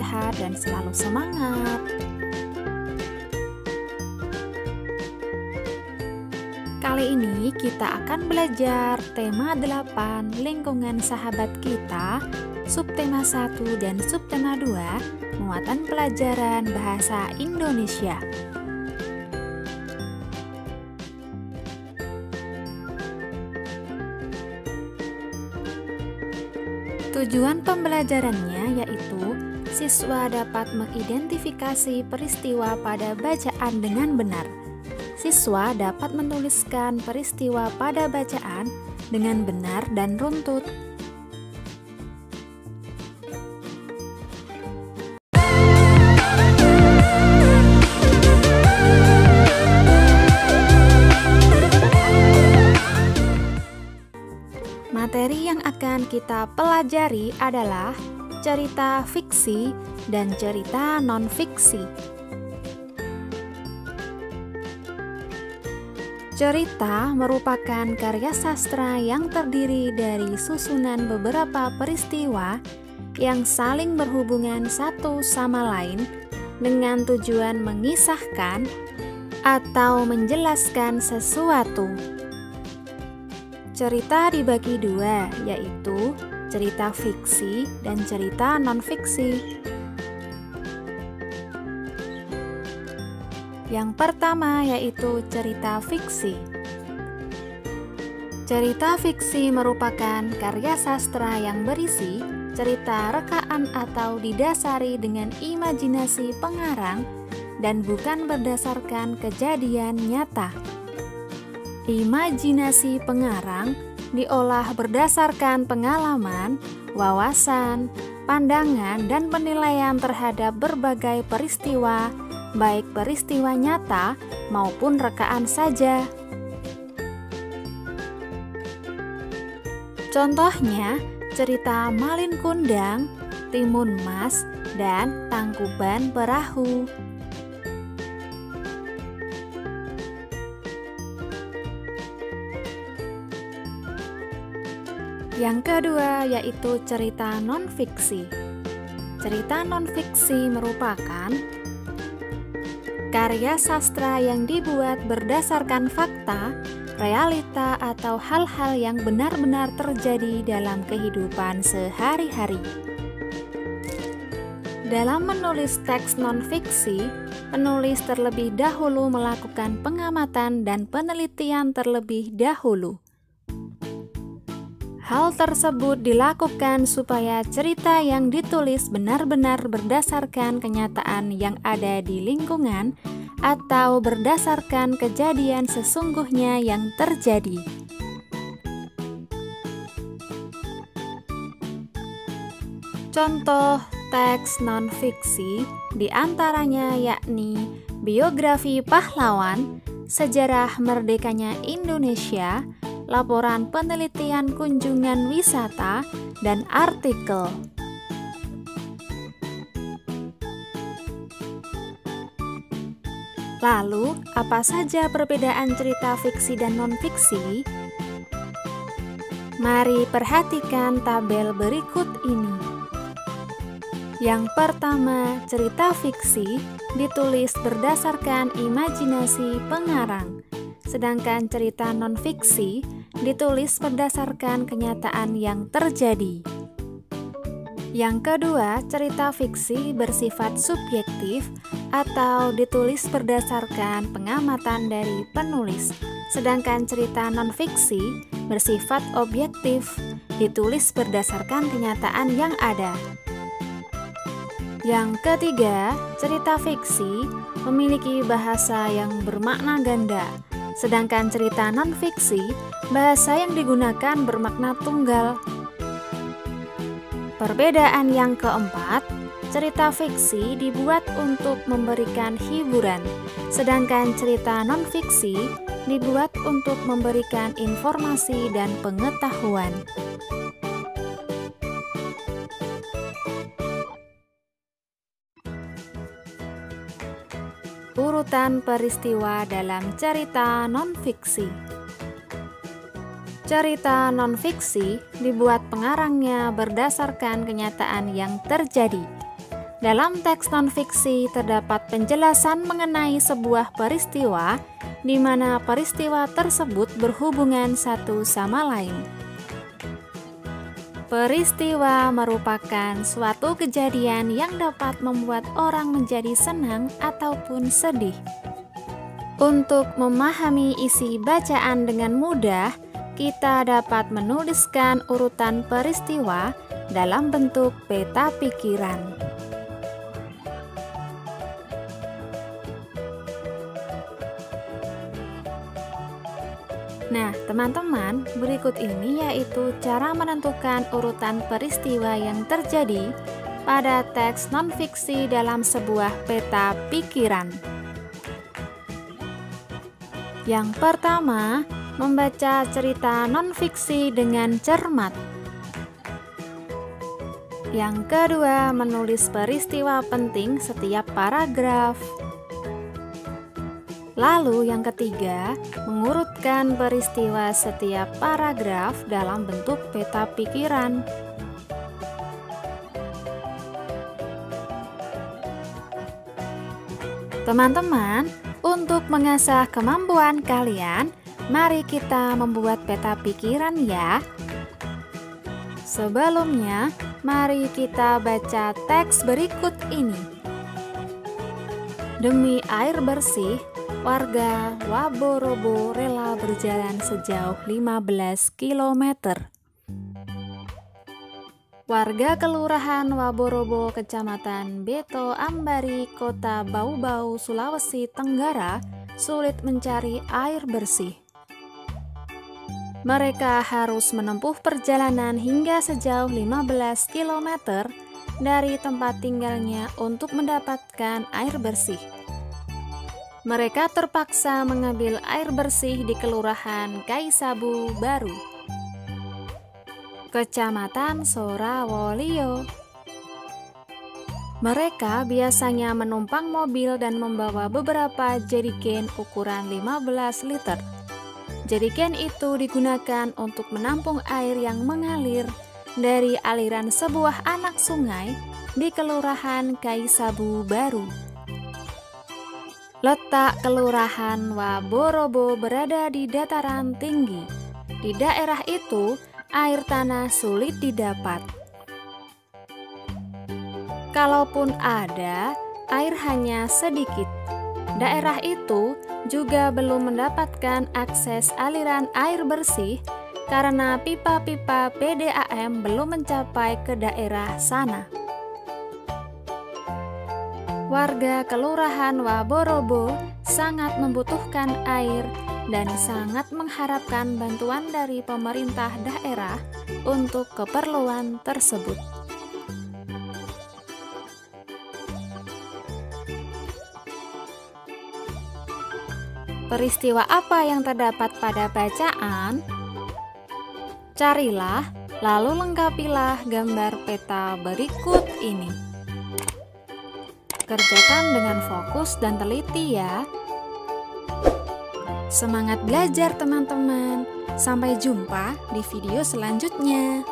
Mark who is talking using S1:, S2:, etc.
S1: sehat dan selalu semangat. Kali ini kita akan belajar tema 8 lingkungan sahabat kita, subtema 1 dan subtema 2, muatan pelajaran bahasa Indonesia. Tujuan pembelajarannya yaitu siswa dapat mengidentifikasi peristiwa pada bacaan dengan benar. Siswa dapat menuliskan peristiwa pada bacaan dengan benar dan runtut. Materi yang akan kita pelajari adalah cerita fiksi dan cerita non-fiksi. Cerita merupakan karya sastra yang terdiri dari susunan beberapa peristiwa yang saling berhubungan satu sama lain dengan tujuan mengisahkan atau menjelaskan sesuatu. Cerita dibagi dua, yaitu cerita fiksi dan cerita non-fiksi. Yang pertama yaitu cerita fiksi. Cerita fiksi merupakan karya sastra yang berisi cerita rekaan atau didasari dengan imajinasi pengarang dan bukan berdasarkan kejadian nyata. Imajinasi pengarang diolah berdasarkan pengalaman, wawasan, pandangan, dan penilaian terhadap berbagai peristiwa, baik peristiwa nyata maupun rekaan saja. Contohnya, cerita Malin Kundang, Timun Mas, dan Tangkuban Perahu. Yang kedua yaitu cerita non-fiksi. Cerita non-fiksi merupakan karya sastra yang dibuat berdasarkan fakta, realita, atau hal-hal yang benar-benar terjadi dalam kehidupan sehari-hari. Dalam menulis teks non-fiksi, penulis terlebih dahulu melakukan pengamatan dan penelitian terlebih dahulu. Hal tersebut dilakukan supaya cerita yang ditulis benar-benar berdasarkan kenyataan yang ada di lingkungan atau berdasarkan kejadian sesungguhnya yang terjadi. Contoh teks non-fiksi diantaranya yakni biografi pahlawan, sejarah merdekanya Indonesia, laporan penelitian kunjungan wisata, dan artikel. Lalu, apa saja perbedaan cerita fiksi dan non-fiksi? Mari perhatikan tabel berikut ini. Yang pertama, cerita fiksi ditulis berdasarkan imajinasi pengarang. Sedangkan cerita non-fiksi ditulis berdasarkan kenyataan yang terjadi. Yang kedua, cerita fiksi bersifat subjektif atau ditulis berdasarkan pengamatan dari penulis. Sedangkan cerita non-fiksi bersifat objektif, ditulis berdasarkan kenyataan yang ada. Yang ketiga, cerita fiksi memiliki bahasa yang bermakna ganda. Sedangkan cerita non-fiksi, bahasa yang digunakan bermakna tunggal. Perbedaan yang keempat, cerita fiksi dibuat untuk memberikan hiburan, sedangkan cerita non-fiksi dibuat untuk memberikan informasi dan pengetahuan. Urutan peristiwa dalam cerita non-fiksi. Cerita non-fiksi dibuat pengarangnya berdasarkan kenyataan yang terjadi. Dalam teks non-fiksi terdapat penjelasan mengenai sebuah peristiwa di mana peristiwa tersebut berhubungan satu sama lain. Peristiwa merupakan suatu kejadian yang dapat membuat orang menjadi senang ataupun sedih. Untuk memahami isi bacaan dengan mudah, kita dapat menuliskan urutan peristiwa dalam bentuk peta pikiran. Nah, teman-teman, berikut ini yaitu cara menentukan urutan peristiwa yang terjadi pada teks non-fiksi dalam sebuah peta pikiran. Yang pertama, membaca cerita non-fiksi dengan cermat. Yang kedua, menulis peristiwa penting setiap paragraf. Lalu yang ketiga, mengurutkan peristiwa setiap paragraf dalam bentuk peta pikiran. Teman-teman, untuk mengasah kemampuan kalian, mari kita membuat peta pikiran ya. Sebelumnya, mari kita baca teks berikut ini. Demi air bersih, warga Waborobo rela berjalan sejauh 15 km. Warga Kelurahan Waborobo, Kecamatan Beto Ambari, Kota Bau-Bau, Sulawesi Tenggara, sulit mencari air bersih. Mereka harus menempuh perjalanan hingga sejauh 15 km dari tempat tinggalnya untuk mendapatkan air bersih. Mereka terpaksa mengambil air bersih di Kelurahan Kaisabu Baru, Kecamatan Sorawolio. Mereka biasanya menumpang mobil dan membawa beberapa jerigen ukuran 15 liter. Jerigen itu digunakan untuk menampung air yang mengalir dari aliran sebuah anak sungai di Kelurahan Kaisabu Baru. Letak Kelurahan Waborobo berada di dataran tinggi. Di daerah itu, air tanah sulit didapat. Kalaupun ada, air hanya sedikit. Daerah itu juga belum mendapatkan akses aliran air bersih karena pipa-pipa PDAM belum mencapai ke daerah sana. Warga Kelurahan Waborobo sangat membutuhkan air dan sangat mengharapkan bantuan dari pemerintah daerah untuk keperluan tersebut. Peristiwa apa yang terdapat pada bacaan? Carilah, lalu lengkapilah gambar peta berikut ini. Kerjakan dengan fokus dan teliti ya. Semangat belajar teman-teman. Sampai jumpa di video selanjutnya.